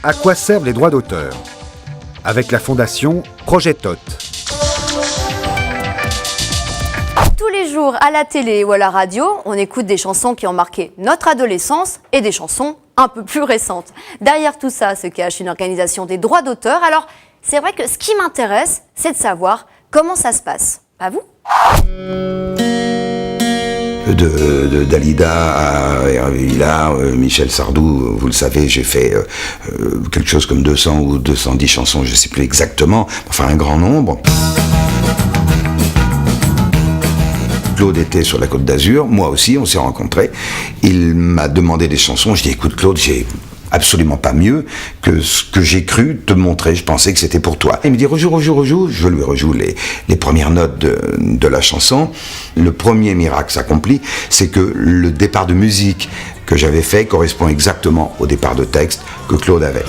À quoi servent les droits d'auteur? Avec la fondation Projet TOT. Tous les jours, à la télé ou à la radio, on écoute des chansons qui ont marqué notre adolescence et des chansons un peu plus récentes. Derrière tout ça se cache une organisation des droits d'auteur. Alors, c'est vrai que ce qui m'intéresse, c'est de savoir comment ça se passe. Pas vous ? De Dalida à Hervé Villard, Michel Sardou, vous le savez, j'ai fait quelque chose comme 200 ou 210 chansons, je ne sais plus exactement, enfin un grand nombre. Claude était sur la Côte d'Azur, moi aussi, on s'est rencontrés. Il m'a demandé des chansons, je dis écoute Claude, j'ai absolument pas mieux que ce que j'ai cru te montrer, je pensais que c'était pour toi. Il me dit rejoue, je lui rejoue les premières notes de la chanson. Le premier miracle s'accomplit, c'est que le départ de musique que j'avais fait correspond exactement au départ de texte que Claude avait.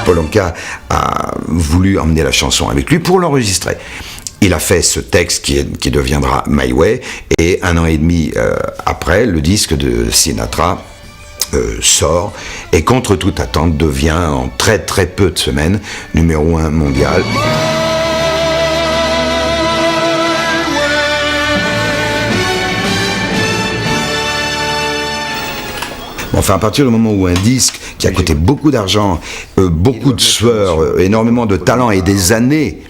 Paul Anka a voulu emmener la chanson avec lui pour l'enregistrer. Il a fait ce texte qui deviendra My Way, et 1 an et demi après, le disque de Sinatra sort, et contre toute attente devient en très très peu de semaines numéro 1 mondial. Enfin, à partir du moment où un disque qui a coûté beaucoup d'argent, beaucoup de sueur, énormément de talent et des années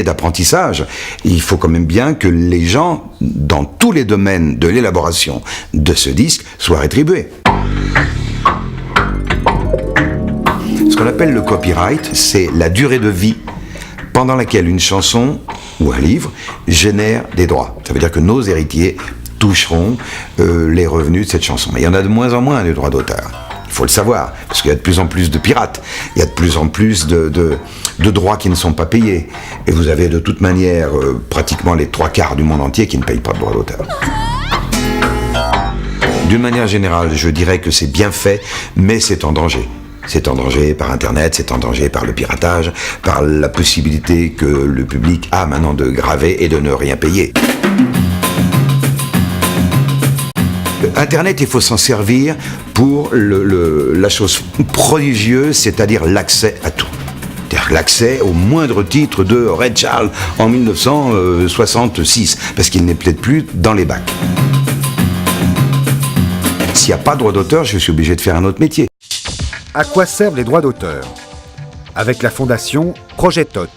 d'apprentissage, il faut quand même bien que les gens, dans tous les domaines de l'élaboration de ce disque, soient rétribués. Ce qu'on appelle le copyright, c'est la durée de vie pendant laquelle une chanson ou un livre génère des droits. Ça veut dire que nos héritiers toucheront les revenus de cette chanson. Mais il y en a de moins en moins, des droits d'auteur. Il faut le savoir, parce qu'il y a de plus en plus de pirates. Il y a de plus en plus de droits qui ne sont pas payés. Et vous avez de toute manière pratiquement les 3/4 du monde entier qui ne payent pas de droits d'auteur. D'une manière générale, je dirais que c'est bien fait, mais c'est en danger. C'est en danger par Internet, c'est en danger par le piratage, par la possibilité que le public a maintenant de graver et de ne rien payer. Internet, il faut s'en servir pour la chose prodigieuse, c'est-à-dire l'accès à tout. C'est-à-dire l'accès au moindre titre de Ray Charles en 1966, parce qu'il n'est peut-être plus dans les bacs. S'il n'y a pas de droit d'auteur, je suis obligé de faire un autre métier. À quoi servent les droits d'auteur? Avec la fondation Projet TOT.